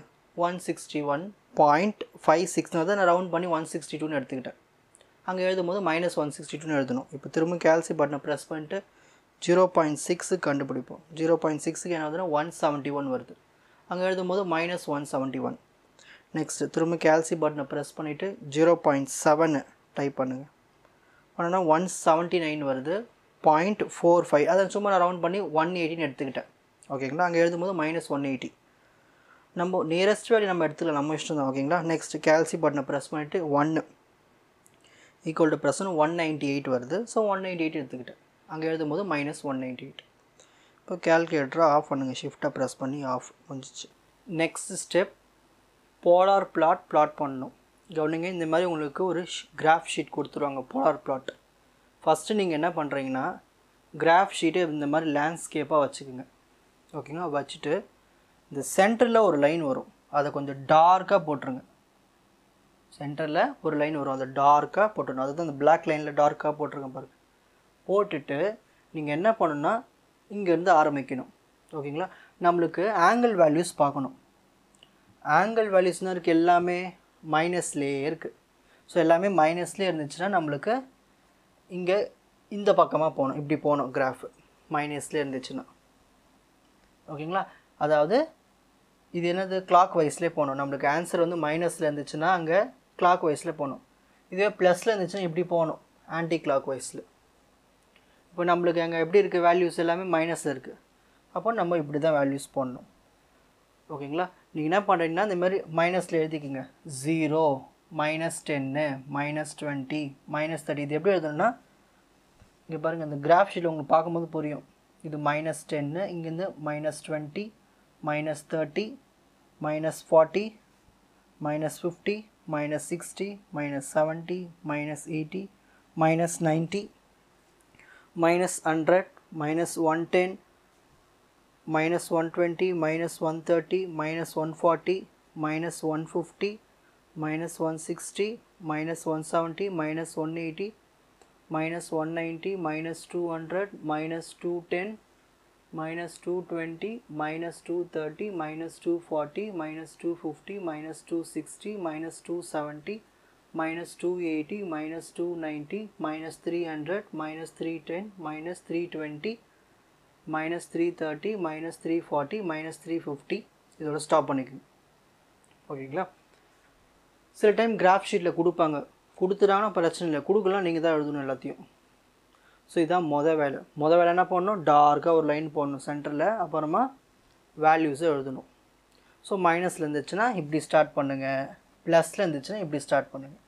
161.56 வருது. நான் ரவுண்ட் பண்ணி 162ன்னு எடுத்துக்கிட்டேன். அங்கே எழுதும் போது -162ன்னு எழுதணும். இப்போ திரும்ப கேல்சி பட்டனை ப்ரெஸ் பண்ணிட்டு 0.6க்கு கண்டுபிடிப்போம். 0.6க்கு என்ன வருதுன்னா 171 வருது. அங்கே எழுதும் போது -171. நெக்ஸ்ட்டு திரும்ப கேல்சி பட்டனை ப்ரெஸ் பண்ணிவிட்டு 0.7 டைப் பண்ணுங்கள். பண்ணோன்னா 179 வருது. 0.45 அதை சும்மா நான் ரவுண்ட் பண்ணி 180ன்னு எடுத்துக்கிட்டேன். ஓகேங்களா. அங்கே எழுதும் போது -180. நம்ம நியரஸ்ட் வேல்யூ நம்ம எடுத்துக்கலாம், நம்ம இஷ்டம் தான். ஓகேங்களா. நெக்ஸ்ட் கேல்சி பட்டனை ப்ரெஸ் பண்ணிவிட்டு 1 ஈக்குவல் டு ப்ளஸ்னு 198 வருது. ஸோ 198 எடுத்துக்கிட்டேன். அங்கே எழுதும் போது -198. இப்போ கேல்குலேட்டரை ஆஃப் பண்ணுங்கள். ஷிஃப்ட்டை ப்ரெஸ் பண்ணி ஆஃப் வந்துச்சு. நெக்ஸ்ட் ஸ்டெப் போலார் பிளாட் பண்ணணும். கவனிங்க, இந்த மாதிரி உங்களுக்கு ஒரு கிராஃப் ஷீட் கொடுத்துருவாங்க, போலார் பிளாட். ஃபஸ்ட்டு நீங்கள் என்ன பண்ணுறீங்கன்னா கிராஃப் ஷீட்டை இந்த மாதிரி லேண்ட்ஸ்கேப்பாக வச்சுக்கோங்க. ஓகேங்களா. வச்சுட்டு இந்த சென்டரில் ஒரு லைன் வரும், அதை கொஞ்சம் டார்க்காக போட்டுருங்க. சென்டரில் ஒரு லைன் வரும், அதை டார்க்காக போட்டுருணும். அதுதான் அந்த பிளாக் லைனில் டார்க்காக போட்டுருங்க பாருங்கள். போட்டுட்டு நீங்கள் என்ன பண்ணணுன்னா இங்கேருந்து ஆரம்பிக்கணும். ஓகேங்களா. நம்மளுக்கு ஆங்கிள் வேல்யூஸ் பார்க்கணும். ஆங்கிள் வேல்யூஸ்னால் இருக்குது எல்லாமே மைனஸ்லேயே இருக்குது. ஸோ எல்லாமே மைனஸ்லேயே இருந்துச்சுன்னா நம்மளுக்கு இங்கே இந்த பக்கமாக போகணும், இப்படி போகணும். கிராஃபு மைனஸ்லேயே இருந்துச்சுன்னா ஓகேங்களா. அதாவது இது என்னது, கிளாக் வைஸ்லேயே போகணும். நம்மளுக்கு ஆன்சர் வந்து மைனஸில் இருந்துச்சுன்னா அங்கே கிளாக் வைஸில் போகணும். இதுவே ப்ளஸில் இருந்துச்சுன்னா இப்படி போகணும், ஆன்டி கிளாக் வைஸில். இப்போ நம்மளுக்கு அங்கே எப்படி இருக்குது, வேல்யூஸ் எல்லாமே மைனஸில் இருக்குது. அப்போ நம்ம இப்படி தான் வேல்யூஸ் போடணும். ஓகேங்களா. நீங்கள் என்ன பண்ணுறீங்கன்னா இந்த மாதிரி மைனஸில் எழுதிக்கிங்க. 0, -10, -20, -30. இது எப்படி எழுதணும்னா இங்கே பாருங்கள், இந்த கிராஃப் ஷீட் உங்களுக்கு பார்க்கும்போது புரியும். இது -10, இங்கேருந்து -20, -30, -40, -50, -60, -70, -80, -90, -100, -110, -120, -130, -140, -150, -160, -170, -180, -190, -200, -210, -220, -230, -240, -250, -260, -270, -280, -290, -300, -310, -320, -330, -340, -350. இதோட ஸ்டாப் பண்ணிக்கோங்க. ஓகேங்களா. சில டைம் கிராஃப் ஷீட்டில் கொடுப்பாங்க, கொடுத்துட்டாங்கன்னா பிரச்சனை இல்லை, கொடுக்கலாம் நீங்கள் தான் எழுதணும் எல்லாத்தையும். ஸோ இதுதான் மொதல் வேலை என்ன பண்ணணும், டார்க்காக ஒரு லைன் போடணும் சென்டரில். அப்புறமா வேல்யூஸை எழுதணும். ஸோ மைனஸில் இருந்துச்சுன்னா இப்படி ஸ்டார்ட் பண்ணுங்கள், ப்ளஸில் இருந்துச்சுன்னா இப்படி ஸ்டார்ட் பண்ணுங்கள்.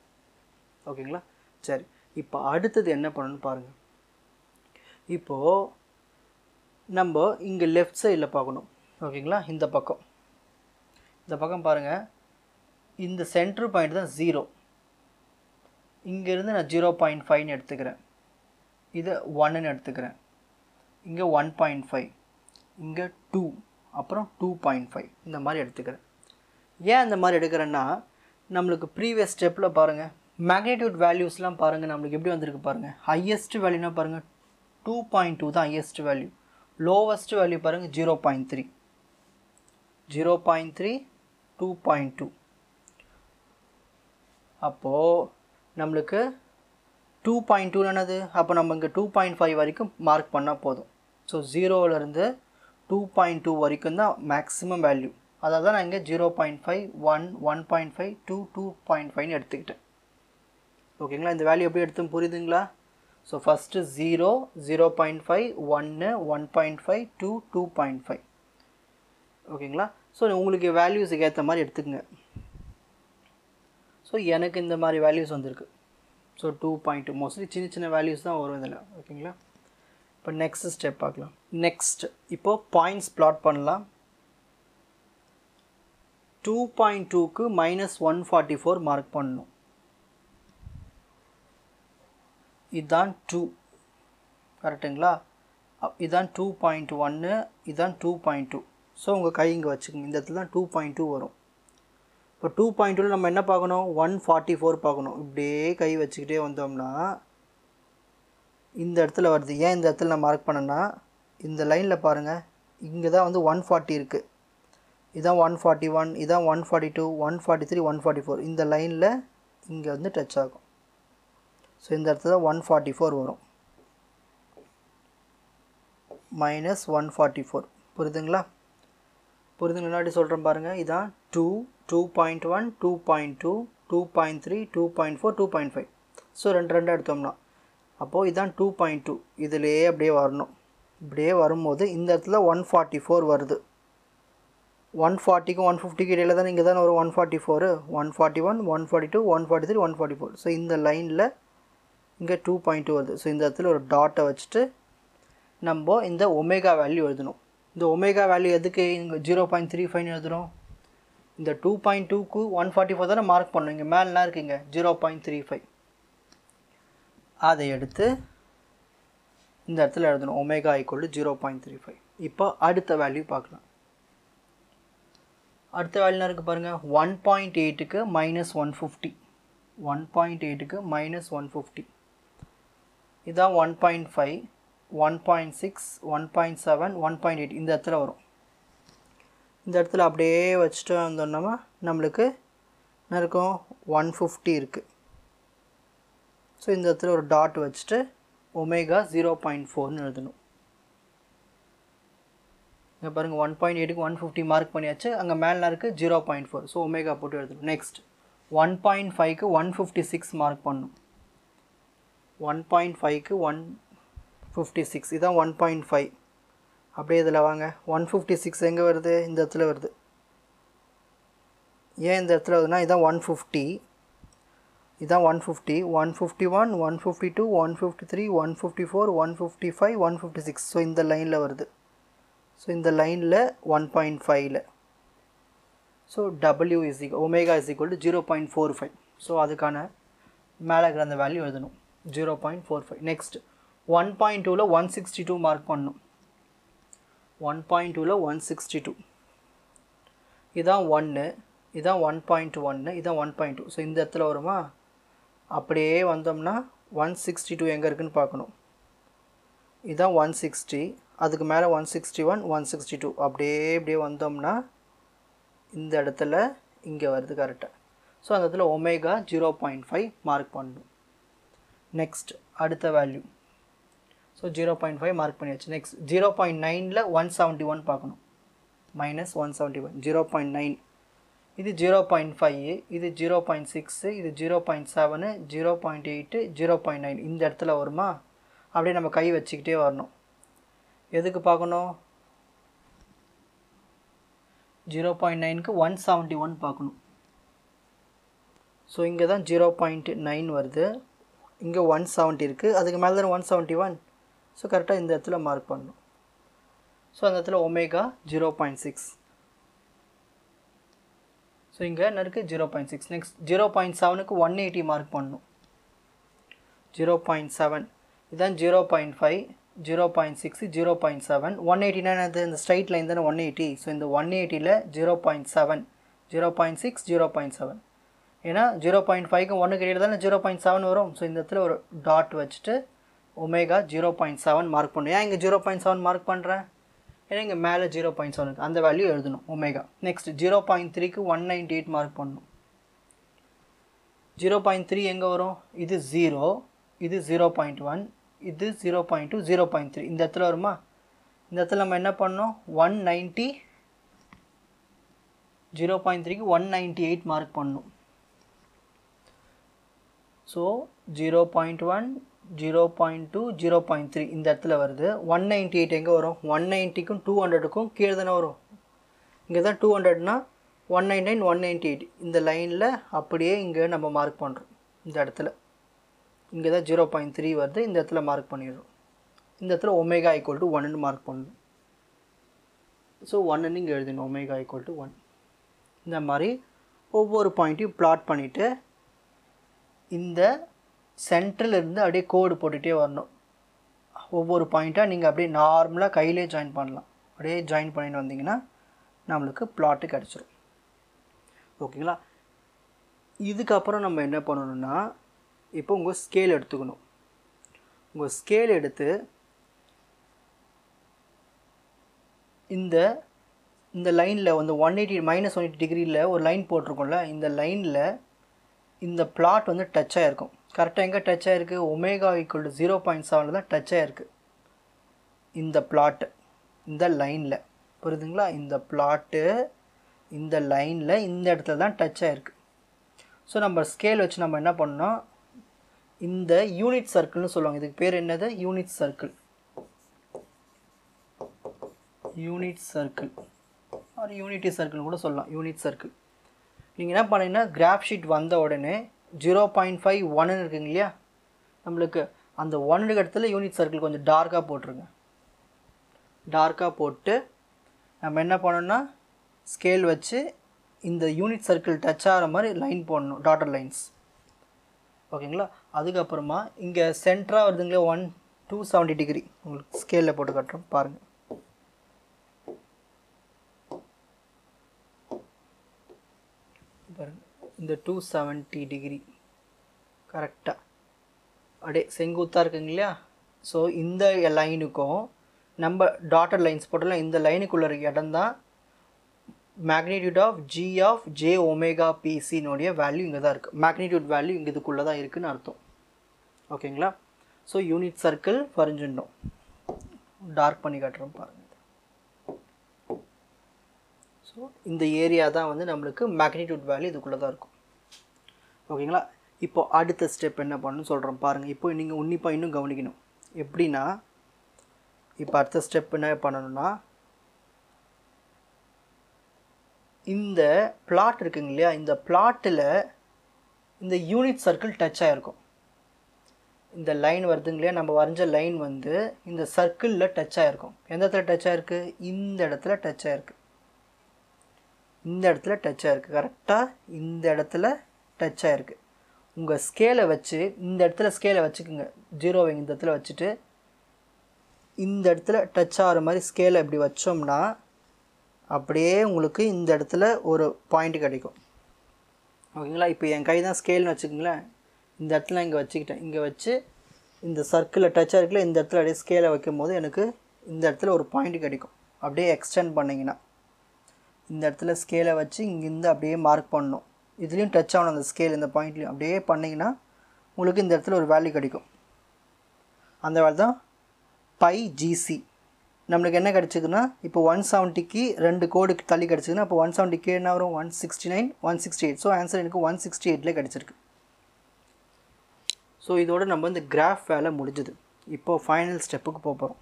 ஓகேங்களா. சரி, இப்போ அடுத்தது என்ன பண்ணணும்னு பாருங்கள். இப்போது நம்ம இங்கே லெஃப்ட் சைடில் பார்க்கணும். ஓகேங்களா. இந்த பக்கம் பாருங்கள், இந்த சென்டர் பாயிண்ட் தான் 0. இங்கேருந்து நான் 0.5ன்னு எடுத்துக்கிறேன், இதை 1ன்னு எடுத்துக்கிறேன், இங்கே 1.5, இங்கே 2, அப்புறம் 2.5 இந்த மாதிரி எடுத்துக்கிறேன். ஏன் இந்த மாதிரி எடுக்கிறேன்னா நம்மளுக்கு ப்ரீவியஸ் ஸ்டெப்பில் பாருங்கள் மேக்னிடியூட் வேல்யூஸ்லாம் பாருங்கள் நம்மளுக்கு எப்படி வந்திருக்கு பாருங்கள். ஹையஸ்ட் வேல்யூனா பாருங்கள் 2.2 தான் ஹையஸ்ட் வேல்யூ. லோவஸ்ட் வேல்யூ பாருங்கள் 0.3, 2.2. அப்போது நம்மளுக்கு 2.2 என்னது, அப்போ நம்ம இங்கே 2.5 வரைக்கும் மார்க் பண்ணால் போதும். ஸோ 0லேருந்து 2.2 வரைக்கும் தான் மேக்ஸிமம் வேல்யூ. அதாவது தான் நான் இங்கே 0.5, 1, 1.5, 2, 2.5ன்னு எடுத்துக்கிட்டேன். ஓகேங்களா. இந்த வேல்யூ எப்படி எடுத்து புரியுதுங்களா. So first 0, 0.5, 1, 1.5, 2, 2.5. ஓகேங்களா. ஸோ உங்களுக்கு வேல்யூஸுக்கு ஏற்ற மாதிரி எடுத்துக்கங்க. ஸோ எனக்கு இந்த மாதிரி வேல்யூஸ் வந்திருக்கு. ஸோ 2.2 மோஸ்ட்லி சின்ன வேல்யூஸ் தான் வரும் இதில். ஓகேங்களா. இப்போ நெக்ஸ்ட் ஸ்டெப் பார்க்கலாம். நெக்ஸ்ட் இப்போது பாயிண்ட்ஸ் பிளாட் பண்ணலாம். 2.2க்கு -144 மார்க் பண்ணணும். இதுதான் 2, கரெக்டுங்களா. இதுதான் 2.1, இதுதான் 2.2. ஸோ உங்கள் கை இங்கே வச்சுக்கோங்க. இந்த இடத்துல தான் 2.2 வரும். இப்போ 2.2 நம்ம என்ன பார்க்கணும், 144 பார்க்கணும். இப்படியே கை வச்சுக்கிட்டே வந்தோம்னா இந்த இடத்துல வருது. ஏன் இந்த இடத்துல நான் மார்க் பண்ணேன்னா, இந்த லைனில் பாருங்கள், இங்கே தான் வந்து 140 இருக்குது. இதான் 141, இதான் 142, 143, 144. இந்த லைனில் இங்கே வந்து டச் ஆகும். ஸோ இந்த இடத்துல 144 வரும். -144. புரியுதுங்களா? முன்னாடி சொல்கிறேன் பாருங்கள். இதான் 2, 2.1, 2.2, 2.3, 2.4, 2.5. ஸோ ரெண்டு எடுத்தோம்னா அப்போது இதான் 2.2. இதிலேயே அப்படியே வரணும். இப்படியே வரும்போது இந்த இடத்துல 144 வருது. 140க்கும் 150க்கு இடையில தான் இங்கே தான் வரும் 144, 141, 142, 143, 144. ஸோ இந்த லைனில் இங்கே 2.2 வருது. ஸோ இந்த இடத்துல ஒரு டாட்டை வச்சுட்டு நம்ம இந்த ஒமேகா வேல்யூ எழுதணும். இந்த ஒமேகா வேல்யூ எதுக்கு இங்கே 0.35 எழுதுகிறோம்? இந்த 2.2க்கு 144 தானே மார்க் பண்ணணும். இங்கே மேலாம் இருக்குங்க 0.35. அதை எடுத்து இந்த இடத்துல எழுதணும். ஒமேகா = 0.35. இப்போ அடுத்த வேல்யூ பார்க்கலாம். அடுத்த வேல்யூ இருக்குது பாருங்கள். 1.8க்கு -150. 1.8க்கு -150. இதான் 1.5, 1.6, 1.7, 1.8 இந்த இடத்துல வரும். இந்த இடத்துல அப்படியே வச்சுட்டு வந்தோம்னா நம்மளுக்கு என்ன இருக்கும், 150 இருக்குது. ஸோ இந்த இடத்துல ஒரு டாட் வச்சுட்டு ஒமேகா 0.4ன்னு எழுதணும். இங்கே பாருங்கள், 1.8க்கு 150 மார்க் பண்ணியாச்சு. அங்கே மேலே இருக்குது 0.4. ஸோ ஒமேகா போட்டு எழுதணும். நெக்ஸ்ட் 1.5க்கு 156 மார்க் பண்ணணும். 1.5க்கு 156. இதான் 1.5. அப்படியே இதில் வாங்க. 156 எங்கே வருது? இந்த இடத்துல வருது. ஏன் இந்த இடத்துல வருதுன்னா இதான் 150, இதான் 150, 151, 152, 153, 154, 155, 156. ஸோ இந்த லைனில் வருது. ஸோ இந்த லைனில் 1.5ல். So omega = 0.45. ஸோ அதுக்கான மேலே இருக்கிற அந்த வேல்யூ எழுதணும், 0.45. நெக்ஸ்ட் 1.2ல் 162 மார்க் பண்ணணும். 1.2ல் 162. இதான் 1, இதான் 1.1, இதான் 1.2. ஸோ இந்த இடத்துல வருமா? அப்படியே வந்தோம்னா 162 எங்கே இருக்குதுன்னு பார்க்கணும். இதான் 160, அதுக்கு மேலே 161, 162. அப்படியே வந்தோம்னா இந்த இடத்துல இங்கே வருது கரெக்டாக. ஸோ அந்த இடத்துல ஒமேகா 0.5 மார்க் பண்ணணும். நெக்ஸ்ட் அடுத்த வேல்யூ. ஸோ 0.5 மார்க் பண்ணியாச்சு. நெக்ஸ்ட் 0.9ல் 171 பார்க்கணும். -171, 0.9. இது 0.5, இது 0.6, இது 0.7, 0.8, 0.9. இந்த இடத்துல வருமா? அப்படியே நம்ம கை வச்சுக்கிட்டே வரணும். எதுக்கு பார்க்கணும்? 0.9க்கு 171 பார்க்கணும். ஸோ இங்கே தான் 0.9 வருது, இங்கே 170 இருக்குது, அதுக்கு மேலே தான் 171. ஸோ கரெக்டாக இந்த இடத்துல மார்க் பண்ணணும். ஸோ அந்த இடத்துல ஒமேகா 0.6. ஸோ இங்கே என்ன இருக்குது? 0.6. நெக்ஸ்ட் 0.7க்கு 180 மார்க் பண்ணணும். 0.7, இதுதான் 0.5, 0.6, 0.7. 180னா இந்த ஸ்ட்ரைட் லைன் தானே 180. ஸோ இந்த 180ல் 0.7, 0.6, 0.7. ஏன்னா 0.5க்கு 1க்கு இடையில தானே 0.7 வரும். ஸோ இந்த இடத்துல ஒரு டாட் வச்சுட்டு ஒமேகா 0.7 மார்க் பண்ணணும். ஏன் இங்கே 0.7 மார்க் பண்ணுறேன்? ஏன்னா இங்கே மேலே 0.7 இருக்குது, அந்த வேல்யூ எழுதணும் ஒமேகா. நெக்ஸ்ட் 0.3க்கு 198 மார்க் பண்ணணும். 0.3 எங்கே வரும்? இது 0, இது 0.1, இது 0.2, 0.3. இந்த இடத்துல வருமா? இந்த இடத்துல நம்ம என்ன பண்ணோம்? 190, 0.3க்கு 198 மார்க் பண்ணணும். ஸோ 0.1, 0.2, 0.3 இந்த இடத்துல வருது. 198 எங்கே வரும்? 190க்கும் 200க்கும் கீழே தானே வரும். இங்கே தான் 200னா 199, 198 இந்த லைனில் அப்படியே இங்கே நம்ம மார்க் பண்ணுறோம். இந்த இடத்துல இங்கே தான் 0.3 வருது, இந்த இடத்துல மார்க் பண்ணிடுறோம். இந்த இடத்துல ஒமேகா = 1ன்னு மார்க் பண்ணணும். ஸோ 1ன்னு இங்கே எழுதணும், ஒமேகா = 1. இந்த மாதிரி ஒவ்வொரு பாயிண்ட்டையும் பிளாட் பண்ணிவிட்டு இந்த சென்டர்லேருந்து அப்படியே கோடு போட்டுகிட்டே வரணும். ஒவ்வொரு பாயிண்ட்டாக நீங்கள் அப்படியே நார்மலாக கையிலே ஜாயின் பண்ணலாம். அப்படியே ஜாயின் பண்ணிட்டு வந்தீங்கன்னா நம்மளுக்கு பிளாட்டு கிடச்சிரும். ஓகேங்களா? இதுக்கப்புறம் நம்ம என்ன பண்ணணும்னா, இப்போ உங்கள் ஸ்கேல் எடுத்துக்கணும். உங்கள் ஸ்கேல் எடுத்து இந்த லைனில் வந்து 180 -180 டிகிரியில் ஒரு லைன் போட்டிருக்கோம்ல, இந்த லைனில் இந்த பிளாட் வந்து டச் ஆகிருக்கும். கரெக்டாக எங்கே டச் ஆகிருக்கு? ஒமேகா = 0.7 தான் டச் ஆகிருக்கு இந்த பிளாட்டு, இந்த லைனில். புரியுதுங்களா? இந்த பிளாட்டு இந்த லைனில் இந்த இடத்துல தான் டச் ஆகிருக்கு. ஸோ நம்ம ஸ்கேல் வச்சு நம்ம என்ன பண்ணோம், இந்த யூனிட் சர்க்கிள்னு சொல்லுவாங்க. இதுக்கு பேர் என்னது? Unit circle. யூனிட் சர்க்கிள் ஒரு யூனிட்டி சர்க்கிள் கூட சொல்லலாம். Unit circle. நீங்கள் என்ன பண்ணீங்கன்னா, கிராஃப் ஷீட் வந்த உடனே 0.51 இருக்குங்க இல்லையா, நம்மளுக்கு அந்த 1 இடத்துல யூனிட் சர்க்கிள் கொஞ்சம் டார்க்காக போட்டுருங்க. டார்க்காக போட்டு நம்ம என்ன பண்ணணும்னா, ஸ்கேல் வச்சு இந்த யூனிட் சர்க்கிள் டச் ஆகிற மாதிரி லைன் போடணும், டாட்டர் லைன்ஸ். ஓகேங்களா? அதுக்கப்புறமா இங்கே சென்டராக வருதுங்களே 270 டிகிரி, உங்களுக்கு ஸ்கேலில் போட்டு காட்டுறோம் பாருங்கள். இந்த 270 டிகிரி கரெக்டாக அப்படியே செங்குத்தாக இருக்குங்க இல்லையா. ஸோ இந்த லைனுக்கும் நம்ம டாட்டர் லைன்ஸ் போட்டலாம், இந்த லைனுக்குள்ள இருக்க இடம் தான் magnitude of G of J omega பிசினுடைய வேல்யூ இங்கே தான் இருக்குது. மேக்னிடியூட் வேல்யூ இங்கே இதுக்குள்ளே தான் இருக்குதுன்னு அர்த்தம். ஓகேங்களா? ஸோ யூனிட் சர்க்கிள் வரைஞ்சிடணும். டார்க் பண்ணி காட்டுறோம் பாருங்கள். ஸோ இந்த ஏரியா தான் வந்து நம்மளுக்கு மேக்னிடியூட் வேல்யூ இதுக்குள்ளே தான் இருக்கும். ஓகேங்களா? இப்போது அடுத்த ஸ்டெப் என்ன பண்ணணும்னு சொல்கிறோம் பாருங்கள். இப்போ நீங்கள் உன்னிப்பாக இன்னும் கவனிக்கணும். எப்படின்னா, இப்போ அடுத்த ஸ்டெப் என்ன பண்ணணும்னா, இந்த பிளாட் இருக்குங்க இல்லையா, இந்த பிளாட்டில் இந்த யூனிட் சர்க்கிள் டச் ஆகிருக்கும். இந்த லைன் வருதுங்க இல்லையா, நம்ம வரைஞ்ச லைன் வந்து இந்த சர்க்கிளில் டச் ஆகிருக்கும். எந்த இடத்துல டச் ஆகிருக்கு? இந்த இடத்துல டச் ஆகிருக்கு. இந்த இடத்துல டச் ஆகிருக்கு. கரெக்டாக இந்த இடத்துல டச் ஆகிருக்கு. உங்கள் ஸ்கேலை வச்சு இந்த இடத்துல ஸ்கேலை வச்சுக்கோங்க. 0 இந்த இடத்துல வச்சுட்டு இந்த இடத்துல டச் ஆகிற மாதிரி ஸ்கேலை இப்படி வச்சோம்னா அப்படியே உங்களுக்கு இந்த இடத்துல ஒரு பாயிண்ட் கிடைக்கும். ஓகேங்களா? இப்போ என் கை தான் ஸ்கேல்னு வச்சுக்கோங்களேன். இந்த இடத்துல இங்கே வச்சுக்கிட்டேன். இங்கே வச்சு இந்த சர்க்கிளில் டச் ஆகிருக்குல, இந்த இடத்துல அப்படியே ஸ்கேலை வைக்கும் போது எனக்கு இந்த இடத்துல ஒரு பாயிண்ட் கிடைக்கும். அப்படியே எக்ஸ்டெண்ட் பண்ணிங்கன்னா இந்த இடத்துல ஸ்கேலை வச்சு இங்கேருந்து அப்படியே மார்க் பண்ணணும். இதுலேயும் டச் ஆகணும் அந்த ஸ்கேல், இந்த பாயிண்ட்லேயும் அப்படியே பண்ணிங்கன்னா உங்களுக்கு இந்த இடத்துல ஒரு வேல்யூ கிடைக்கும். அந்த வேல்யூ தான் πGC. நம்மளுக்கு என்ன கிடச்சிதுன்னா, இப்போ 170க்கு 2 கோடுக்கு தள்ளி கிடச்சிதுன்னா, அப்போ 170க்கு என்ன வரும்? 169, 168. ஸோ ஆன்சர் எனக்கு 168லே கிடச்சிருக்கு. ஸோ இதோட நம்ம இந்த கிராஃப் வேலை முடிஞ்சுது. இப்போது ஃபைனல் ஸ்டெப்புக்கு போகிறோம்.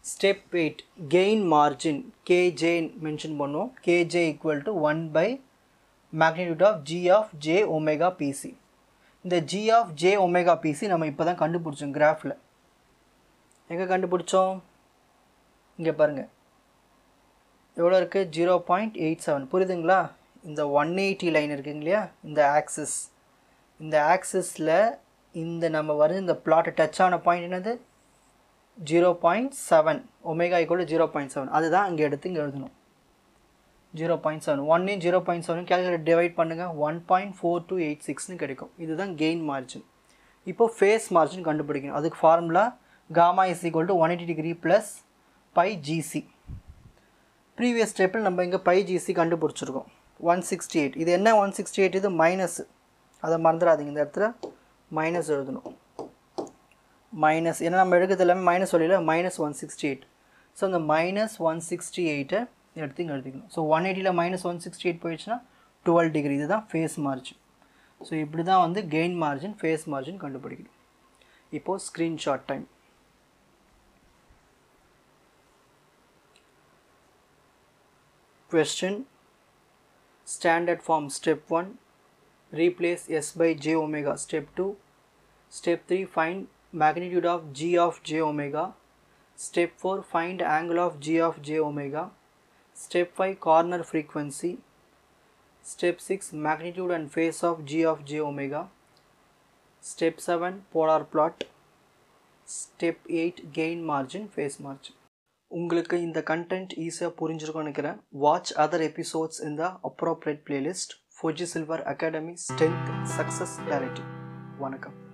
Step 8 gain margin KJ mention பண்ணுவோம். KJ = 1/magnitude of G of J omega PC. இந்த G of J omega PC நம்ம இப்போ தான் கண்டுபிடிச்சோம். கிராஃபில் எங்கே கண்டுபிடிச்சோம்? இங்கே பாருங்கள் எவ்வளோ இருக்குது? 0.87. புரியுதுங்களா? இந்த 180 லைன் இருக்குங்க இல்லையா, இந்த ஆக்சிஸ், இந்த ஆக்சிஸில் இந்த நம்ம வரைஞ்ச இந்த பிளாட்டை டச் ஆன பாயிண்ட் என்னது? 0.7. ஒமேகா = 0.7. அதுதான் இங்கே எடுத்து இங்கே எழுதணும். 0.7 1 0.7 கேல்குலேட் டிவைட் பண்ணுங்கள், 1.4286ன்னு கிடைக்கும். இதுதான் கெயின் மார்ஜின். இப்போது ஃபேஸ் மார்ஜின் கண்டுபிடிக்கணும். அதுக்கு formula gamma = 180 degree plus πGC. Previous ஸ்டெப்பில் நம்ம இங்கே πGC கண்டுபிடிச்சிருக்கோம் 168. இது என்ன 168? இது மைனஸ், அதை மறந்துடாதீங்க. இந்த இடத்துல மைனஸ் எழுதணும். மைனஸ் ஏன்னா நம்ம எடுக்கிறது எல்லாமே மைனஸ் சொல்லியில் -168. ஸோ அந்த -168 எடுத்து இங்கே எழுதிக்கணும். ஸோ 180ல் -168 போயிடுச்சுன்னா 12 டிகிரி. இதுதான் ஃபேஸ் மார்ஜின். ஸோ இப்படி தான் வந்து கெயின் மார்ஜின், ஃபேஸ் மார்ஜின் கண்டுபிடிக்கணும். இப்போது screenshot time. Question. Standard form step 1, replace S by J omega. Step 2, step 3, find magnitude of G of J omega. Step 4, find angle of G of J omega. Step 5, corner frequency. Step 6, magnitude and phase of G of J omega. Step 7, polar plot. Step 8, gain margin, phase margin. உங்களுக்கு இந்த content ஈஸியாக புரிஞ்சிருக்கும்னு நினைக்கிறேன். Watch other episodes இன் த appropriate playlist. Four G silver academy strength success directive. வணக்கம்.